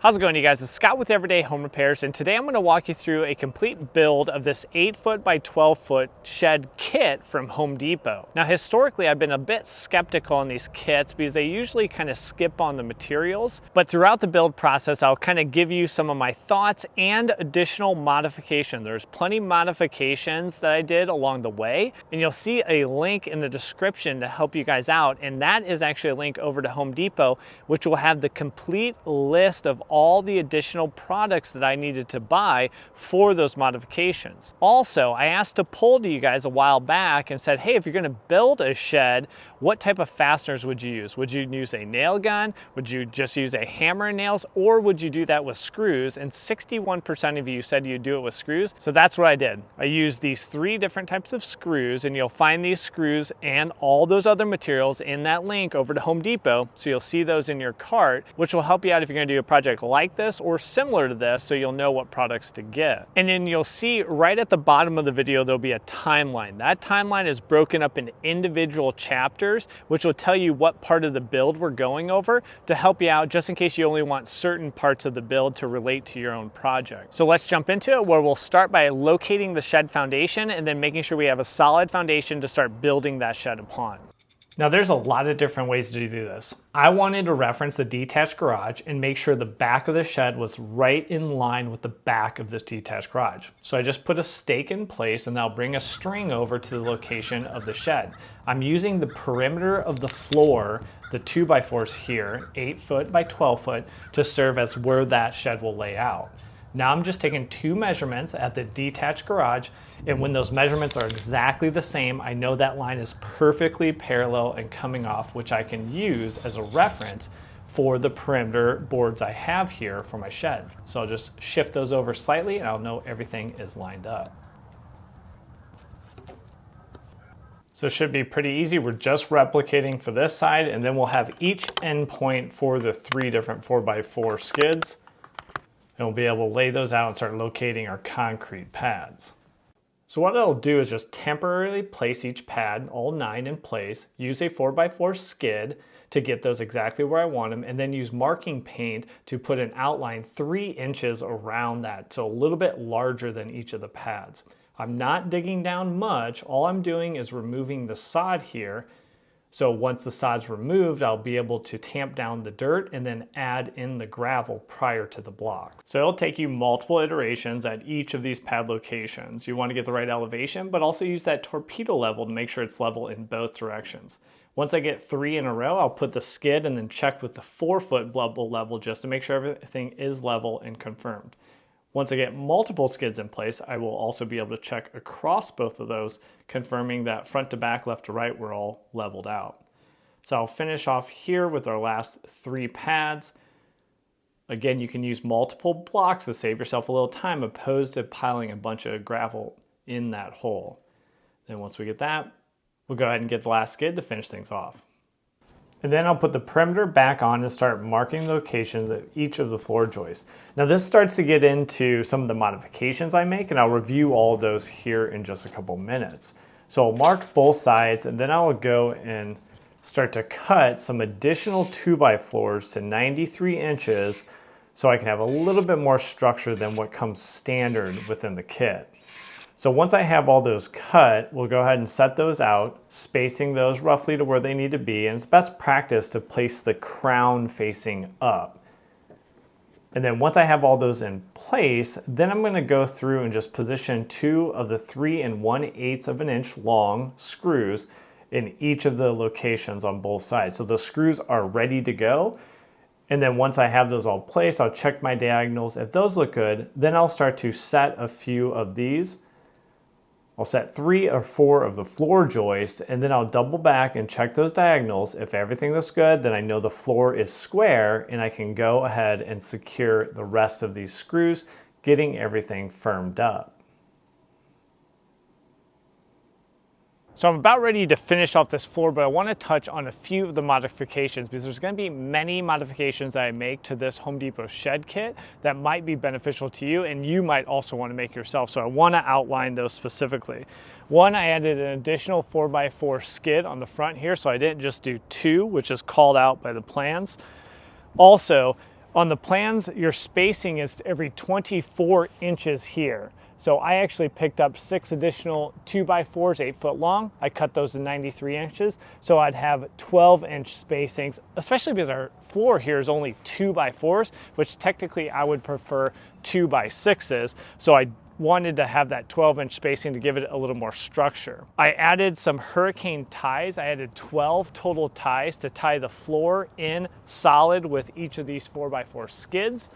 How's it going, you guys? It's Scott with Everyday Home Repairs, and today I'm going to walk you through a complete build of this 8-foot by 12-foot shed kit from Home Depot. Now, historically, I've been a bit skeptical on these kits because they usually kind of skip on the materials, but throughout the build process, I'll kind of give you some of my thoughts and additional modification. There's plenty of modifications that I did along the way, and you'll see a link in the description to help you guys out, and that is actually a link over to Home Depot, which will have the complete list of all the additional products that I needed to buy for those modifications. Also, I asked a poll to you guys a while back and said, hey, if you're going to build a shed, what type of fasteners would you use? Would you use a nail gun? Would you just use a hammer and nails? Or would you do that with screws? And 61% of you said you'd do it with screws. So that's what I did. I used these 3 different types of screws, and you'll find these screws and all those other materials in that link over to Home Depot. So you'll see those in your cart, which will help you out if you're going to do a project like this or similar to this, so you'll know what products to get. And then you'll see right at the bottom of the video, there'll be a timeline. That timeline is broken up in individual chapters, which will tell you what part of the build we're going over to help you out, just in case you only want certain parts of the build to relate to your own project. So let's jump into it, where we'll start by locating the shed foundation and then making sure we have a solid foundation to start building that shed upon. Now, there's a lot of different ways to do this. I wanted to reference the detached garage and make sure the back of the shed was right in line with the back of this detached garage. So I just put a stake in place, and I'll bring a string over to the location of the shed. I'm using the perimeter of the floor, the 2x4s here, 8 foot by 12 foot, to serve as where that shed will lay out. Now I'm just taking 2 measurements at the detached garage, and when those measurements are exactly the same, I know that line is perfectly parallel and coming off, which I can use as a reference for the perimeter boards I have here for my shed. So I'll just shift those over slightly and I'll know everything is lined up. So it should be pretty easy. We're just replicating for this side, and then we'll have each endpoint for the 3 different 4x4 skids. And we'll be able to lay those out and start locating our concrete pads. So what I'll do is just temporarily place each pad, all 9 in place, use a 4x4 skid to get those exactly where I want them, and then use marking paint to put an outline 3 inches around that, so a little bit larger than each of the pads. I'm not digging down much. All I'm doing is removing the sod here. So once the sod's removed, I'll be able to tamp down the dirt and then add in the gravel prior to the block. So it'll take you multiple iterations at each of these pad locations. You want to get the right elevation, but also use that torpedo level to make sure it's level in both directions. Once I get 3 in a row, I'll put the skid and then check with the 4-foot bubble level just to make sure everything is level and confirmed. Once I get multiple skids in place, I will also be able to check across both of those, confirming that front to back, left to right, we're all leveled out. So I'll finish off here with our last 3 pads. Again, you can use multiple blocks to save yourself a little time, opposed to piling a bunch of gravel in that hole. Then once we get that, we'll go ahead and get the last skid to finish things off. And then I'll put the perimeter back on and start marking the locations of each of the floor joists. Now this starts to get into some of the modifications I make, and I'll review all of those here in just a couple minutes. So I'll mark both sides, and then I'll go and start to cut some additional 2x4s to 93 inches so I can have a little bit more structure than what comes standard within the kit. So once I have all those cut, we'll go ahead and set those out, spacing those roughly to where they need to be. And it's best practice to place the crown facing up. And then once I have all those in place, then I'm going to go through and just position 2 of the 3 1/8 of an inch long screws in each of the locations on both sides. So the screws are ready to go. And then once I have those all placed, I'll check my diagonals. If those look good, then I'll start to set a few of these. I'll set 3 or 4 of the floor joists, and then I'll double back and check those diagonals. If everything looks good, then I know the floor is square, and I can go ahead and secure the rest of these screws, getting everything firmed up. So I'm about ready to finish off this floor, but I want to touch on a few of the modifications because there's going to be many modifications that I make to this Home Depot shed kit that might be beneficial to you, and you might also want to make yourself. So I want to outline those specifically. One, I added an additional 4x4 skid on the front here, so I didn't just do 2, which is called out by the plans. Also, On the plans, your spacing is every 24 inches here. So I actually picked up 6 additional 2x4s, 8 foot long. I cut those to 93 inches. So I'd have 12-inch spacings, especially because our floor here is only 2x4s, which technically I would prefer 2x6s. So I wanted to have that 12-inch spacing to give it a little more structure. I added some hurricane ties. I added 12 total ties to tie the floor in solid with each of these 4x4 skids.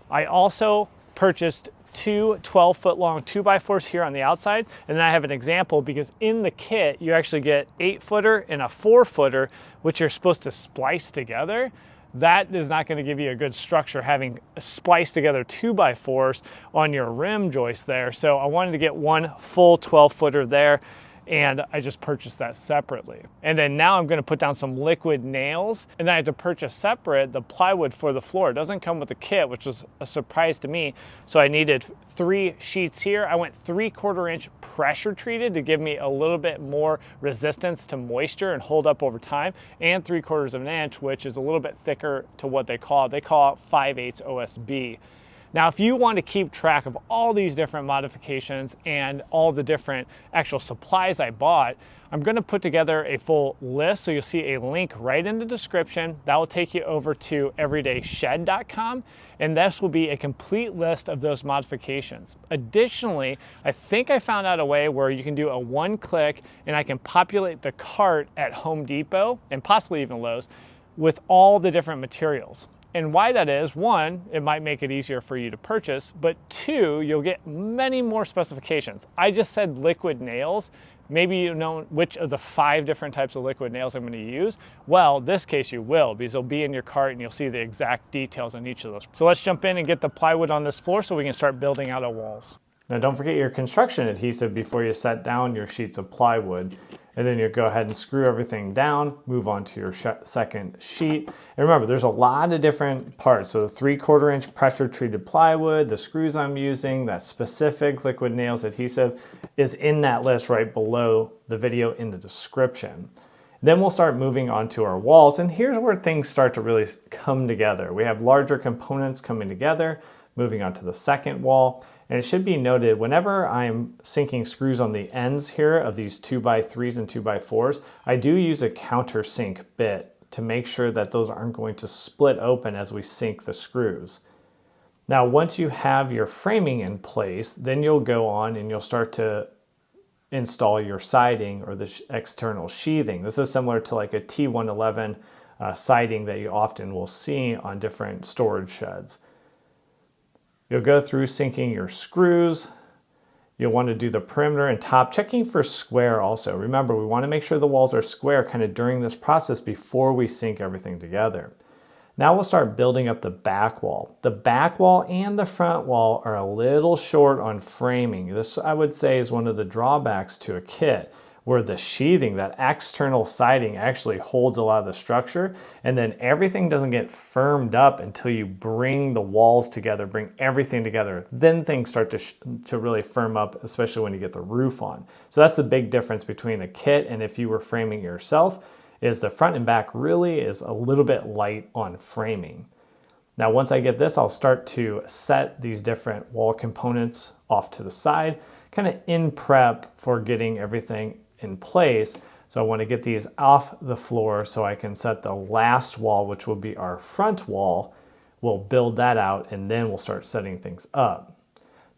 I also purchased 2 12-foot long 2x4s here on the outside, and then I have an example because in the kit you actually get 8-footer and a 4-footer, which you're supposed to splice together. That is not going to give you a good structure having spliced together 2x4s on your rim joist there. So I wanted to get one full 12-footer there, and I just purchased that separately. And then now I'm going to put down some liquid nails, and then I have to purchase separate the plywood for the floor. It doesn't come with the kit, which was a surprise to me. So I needed 3 sheets here. I went 3/4 inch pressure treated to give me a little bit more resistance to moisture and hold up over time, and 3/4 of an inch, which is a little bit thicker to what they call it 5/8 OSB. Now, if you want to keep track of all these different modifications and all the different actual supplies I bought, I'm going to put together a full list. So you'll see a link right in the description. That will take you over to everydayshed.com, and this will be a complete list of those modifications. Additionally, I think I found out a way where you can do a one-click and I can populate the cart at Home Depot and possibly even Lowe's with all the different materials. And why that is, 1, it might make it easier for you to purchase, but 2, you'll get many more specifications. I just said liquid nails. Maybe you know which of the 5 different types of liquid nails I'm going to use. Well, this case you will, because they'll be in your cart and you'll see the exact details on each of those. So let's jump in and get the plywood on this floor so we can start building out our walls. Now don't forget your construction adhesive before you set down your sheets of plywood. And then you go ahead and screw everything down, move on to your second sheet. And remember, there's a lot of different parts. So the 3/4 inch pressure treated plywood, the screws I'm using, that specific liquid nails adhesive is in that list right below the video in the description. Then we'll start moving on to our walls. And here's where things start to really come together. We have larger components coming together, moving on to the second wall. And it should be noted, whenever I'm sinking screws on the ends here of these 2x3s and 2x4s, I do use a countersink bit to make sure that those aren't going to split open as we sink the screws. Now, once you have your framing in place, then you'll go on and you'll start to install your siding or the external sheathing. This is similar to like a T111 siding that you often will see on different storage sheds. You'll go through sinking your screws. You'll want to do the perimeter and top, checking for square also. Remember, we want to make sure the walls are square kind of during this process before we sink everything together. Now we'll start building up the back wall. The back wall and the front wall are a little short on framing. This, I would say, is one of the drawbacks to a kit, where the sheathing, that external siding, actually holds a lot of the structure, and then everything doesn't get firmed up until you bring the walls together, bring everything together. Then things start to really firm up, especially when you get the roof on. So that's a big difference between a kit and if you were framing it yourself, is the front and back really is a little bit light on framing. Now, once I get this, I'll start to set these different wall components off to the side, kind of in prep for getting everything in place. So I want to get these off the floor so I can set the last wall, which will be our front wall. We'll build that out and then we'll start setting things up.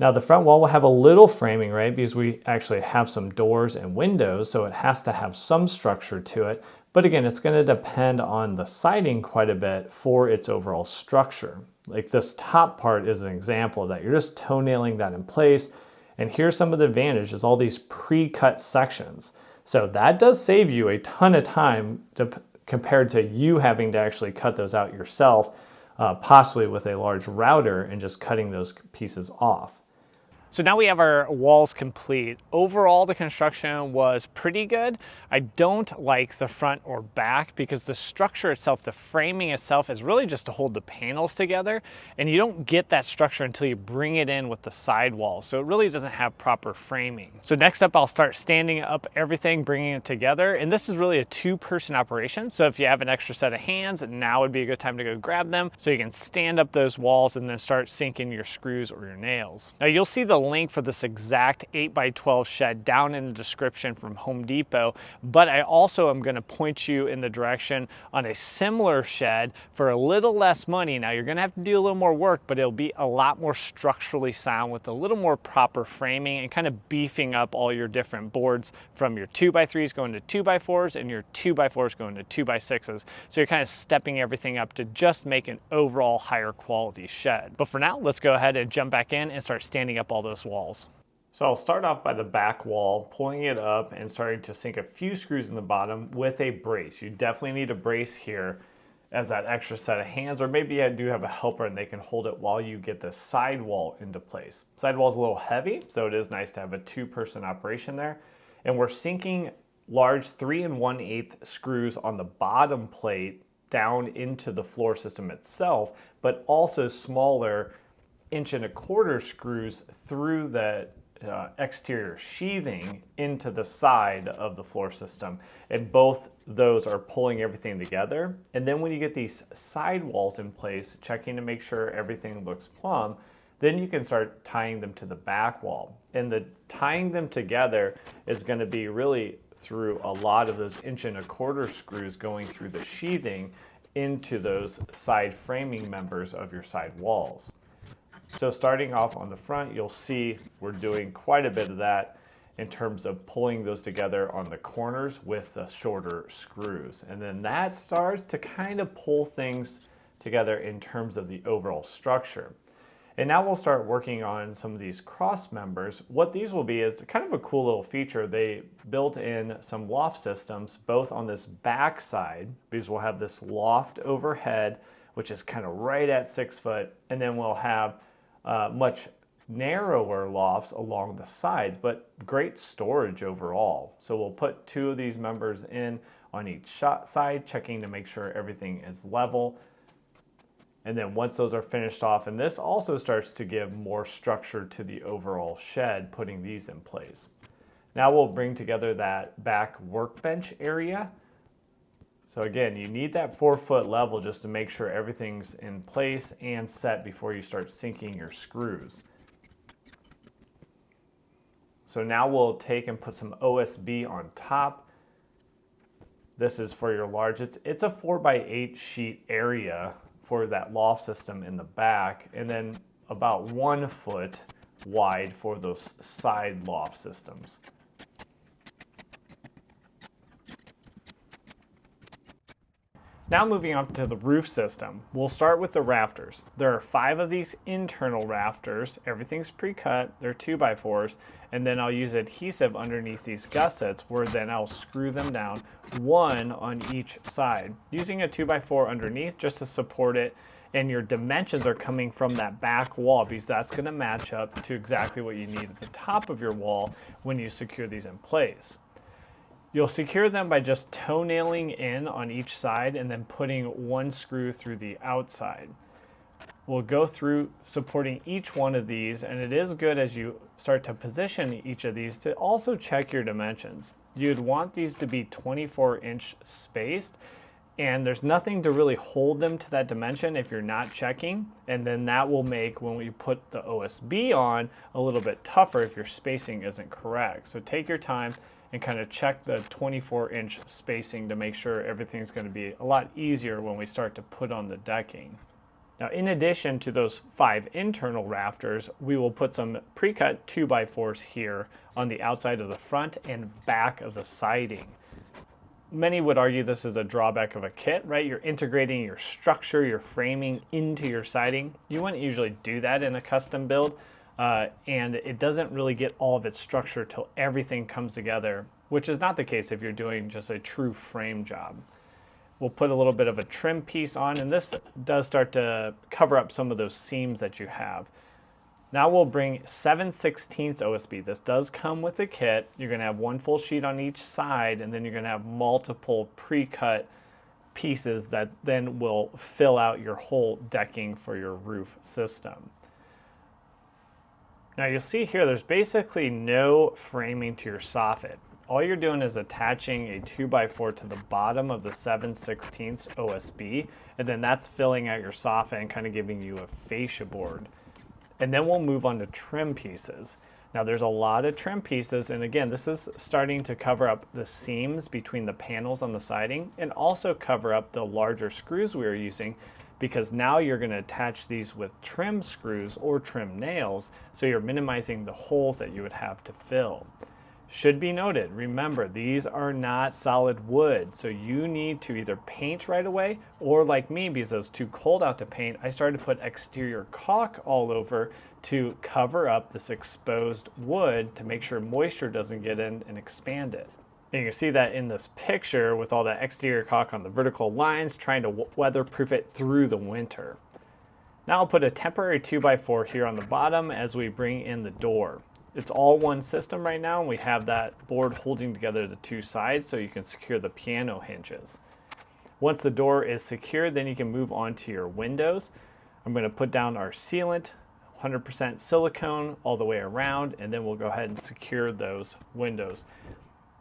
Now the front wall will have a little framing, right? Because we actually have some doors and windows, so it has to have some structure to it. But again, it's going to depend on the siding quite a bit for its overall structure. Like this top part is an example of that. You're just toenailing that in place. And here's some of the advantages, all these pre-cut sections. So that does save you a ton of time compared to you having to actually cut those out yourself, possibly with a large router and just cutting those pieces off. So now we have our walls complete. Overall, the construction was pretty good. I don't like the front or back because the structure itself, the framing itself, is really just to hold the panels together, and you don't get that structure until you bring it in with the side walls. So it really doesn't have proper framing. So next up, I'll start standing up everything, bringing it together, and this is really a two-person operation. So if you have an extra set of hands, now would be a good time to go grab them so you can stand up those walls and then start sinking your screws or your nails. Now you'll see the link for this exact 8x12 shed down in the description from Home Depot, but I also am going to point you in the direction on a similar shed for a little less money. Now you're going to have to do a little more work, but it'll be a lot more structurally sound with a little more proper framing and kind of beefing up all your different boards from your 2x3s going to 2x4s and your 2x4s going to 2x6s. So you're kind of stepping everything up to just make an overall higher quality shed. But for now, let's go ahead and jump back in and start standing up all those walls. So I'll start off by the back wall, pulling it up and starting to sink a few screws in the bottom with a brace. You definitely need a brace here as that extra set of hands, or maybe you do have a helper and they can hold it while you get the sidewall into place. Sidewall is a little heavy, so it is nice to have a two-person operation there. And we're sinking large 3 1/8 screws on the bottom plate down into the floor system itself, but also smaller 1 1/4 screws through the exterior sheathing into the side of the floor system, and both those are pulling everything together. And then when you get these side walls in place, checking to make sure everything looks plumb, then you can start tying them to the back wall. And the tying them together is going to be really through a lot of those 1 1/4 screws going through the sheathing into those side framing members of your side walls. So starting off on the front, you'll see we're doing quite a bit of that in terms of pulling those together on the corners with the shorter screws. And then that starts to kind of pull things together in terms of the overall structure. And now we'll start working on some of these cross members. What these will be is kind of a cool little feature. They built in some loft systems, both on this back side, because we'll have this loft overhead, which is kind of right at 6 foot, and then we'll have much narrower lofts along the sides, but great storage overall. So we'll put 2 of these members in on each side, checking to make sure everything is level. And then once those are finished off, and this also starts to give more structure to the overall shed, putting these in place. Now we'll bring together that back workbench area. So again, you need that 4-foot level just to make sure everything's in place and set before you start sinking your screws. So now we'll take and put some OSB on top. This is for your large, it's a 4x8 sheet area for that loft system in the back, and then about 1 foot wide for those side loft systems. Now moving on to the roof system, we'll start with the rafters. There are 5 of these internal rafters. Everything's pre-cut, they're 2x4s, and then I'll use adhesive underneath these gussets where then I'll screw them down, 1 on each side, using a 2x4 underneath just to support it. And your dimensions are coming from that back wall because that's going to match up to exactly what you need at the top of your wall when you secure these in place. You'll secure them by just toe nailing in on each side and then putting 1 screw through the outside. We'll go through supporting each one of these, and it is good as you start to position each of these to also check your dimensions. You'd want these to be 24-inch spaced, and there's nothing to really hold them to that dimension if you're not checking, and then that will make when we put the OSB on a little bit tougher if your spacing isn't correct. So take your time and kind of check the 24-inch spacing to make sure everything's going to be a lot easier when we start to put on the decking. Now, in addition to those 5 internal rafters, we will put some pre-cut 2x4s here on the outside of the front and back of the siding. Many would argue this is a drawback of a kit, right? You're integrating your structure, your framing into your siding. You wouldn't usually do that in a custom build. And it doesn't really get all of its structure till everything comes together, which is not the case if you're doing just a true frame job. We'll put a little bit of a trim piece on, and this does start to cover up some of those seams that you have. Now we'll bring 7/16 OSB. This does come with the kit. You're gonna have one full sheet on each side, and then you're gonna have multiple pre-cut pieces that then will fill out your whole decking for your roof system. Now you'll see here there's basically no framing to your soffit. All you're doing is attaching a 2x4 to the bottom of the 7/16 OSB, and then that's filling out your soffit and kind of giving you a fascia board. And then we'll move on to trim pieces. Now there's a lot of trim pieces, and again, this is starting to cover up the seams between the panels on the siding and also cover up the larger screws we are using, because now you're going to attach these with trim screws or trim nails, so you're minimizing the holes that you would have to fill. Should be noted, remember, these are not solid wood, so you need to either paint right away, or like me, because it was too cold out to paint, I started to put exterior caulk all over to cover up this exposed wood to make sure moisture doesn't get in and expand it. And you can see that in this picture with all that exterior caulk on the vertical lines, trying to weatherproof it through the winter. Now I'll put a temporary 2x4 here on the bottom as we bring in the door. It's all one system right now, and we have that board holding together the two sides so you can secure the piano hinges. Once the door is secure, then you can move on to your windows. I'm going to put down our sealant, 100% silicone all the way around, and then we'll go ahead and secure those windows.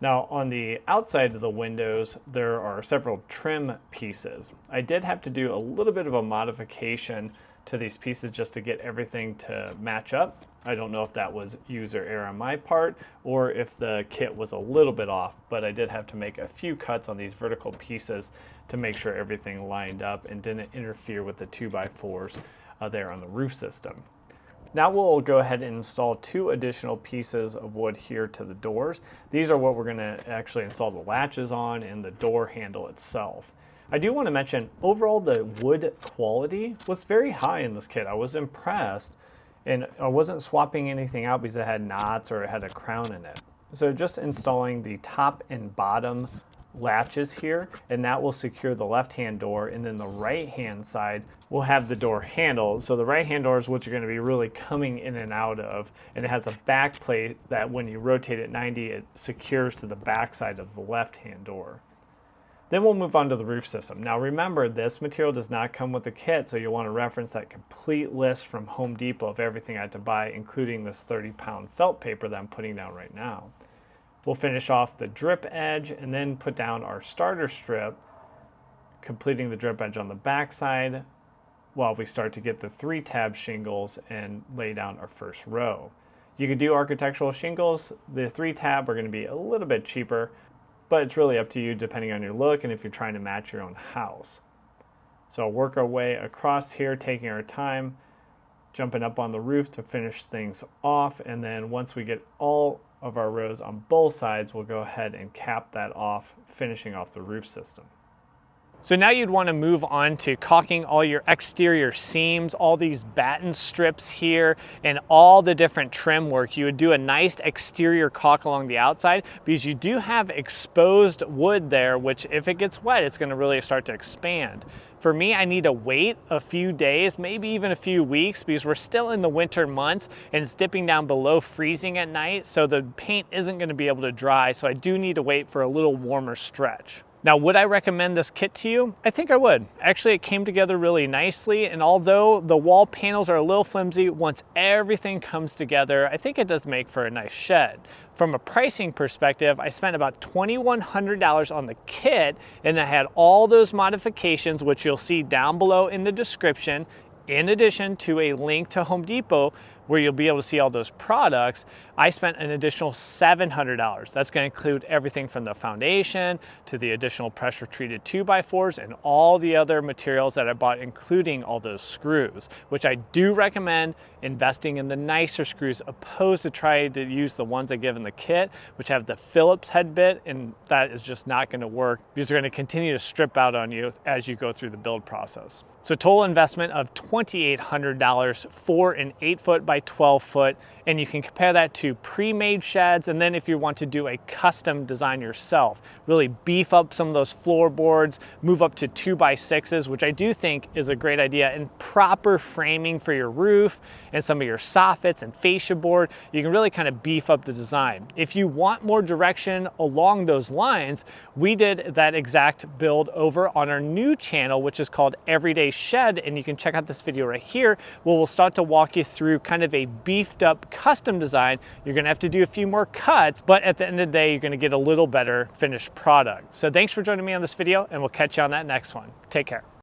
Now on the outside of the windows, there are several trim pieces. I did have to do a little bit of a modification to these pieces just to get everything to match up. I don't know if that was user error on my part or if the kit was a little bit off, but I did have to make a few cuts on these vertical pieces to make sure everything lined up and didn't interfere with the 2x4s there on the roof system. Now we'll go ahead and install two additional pieces of wood here to the doors. These are what we're going to actually install the latches on and the door handle itself. I do want to mention, overall the wood quality was very high in this kit. I was impressed, and I wasn't swapping anything out because it had knots or it had a crown in it. So just installing the top and bottom latches here, and that will secure the left-hand door, and then the right-hand side will have the door handle. So the right-hand door is what you're going to be really coming in and out of, and it has a back plate that when you rotate it 90, it secures to the back side of the left-hand door. Then we'll move on to the roof system. Now remember, this material does not come with the kit, so you'll want to reference that complete list from Home Depot of everything I had to buy, including this 30-pound felt paper that I'm putting down right now. We'll finish off the drip edge and then put down our starter strip, completing the drip edge on the back side while we start to get the 3-tab shingles and lay down our first row. You could do architectural shingles. The 3-tab are going to be a little bit cheaper, but it's really up to you depending on your look and if you're trying to match your own house. So I'll work our way across here, taking our time, jumping up on the roof to finish things off, and then once we get all of our rows on both sides, we'll go ahead and cap that off, finishing off the roof system. So now you'd want to move on to caulking all your exterior seams, all these batten strips here, and all the different trim work. You would do a nice exterior caulk along the outside because you do have exposed wood there, which if it gets wet, it's going to really start to expand. For me, I need to wait a few days, maybe even a few weeks, because we're still in the winter months and it's dipping down below freezing at night, so the paint isn't going to be able to dry, so I do need to wait for a little warmer stretch. Now, would I recommend this kit to you? I think I would. Actually, it came together really nicely, and although the wall panels are a little flimsy, once everything comes together, I think it does make for a nice shed. From a pricing perspective, I spent about $2,100 on the kit, and I had all those modifications, which you'll see down below in the description, in addition to a link to Home Depot where you'll be able to see all those products. I spent an additional $700. That's going to include everything from the foundation to the additional pressure treated 2x4s and all the other materials that I bought, including all those screws, which I do recommend investing in the nicer screws opposed to trying to use the ones I give in the kit, which have the Phillips head bit, and that is just not going to work because they're going to continue to strip out on you as you go through the build process. So total investment of $2,800 for an 8-foot by by 12 foot, and you can compare that to pre-made sheds, and then if you want to do a custom design yourself, really beef up some of those floorboards, move up to 2x6s, which I do think is a great idea, and proper framing for your roof and some of your soffits and fascia board, you can really kind of beef up the design. If you want more direction along those lines, we did that exact build over on our new channel, which is called Everyday Shed, and you can check out this video right here where we'll start to walk you through kind of a beefed up custom design. You're gonna have to do a few more cuts, but at the end of the day, you're gonna get a little better finished product. So thanks for joining me on this video, and we'll catch you on that next one. Take care.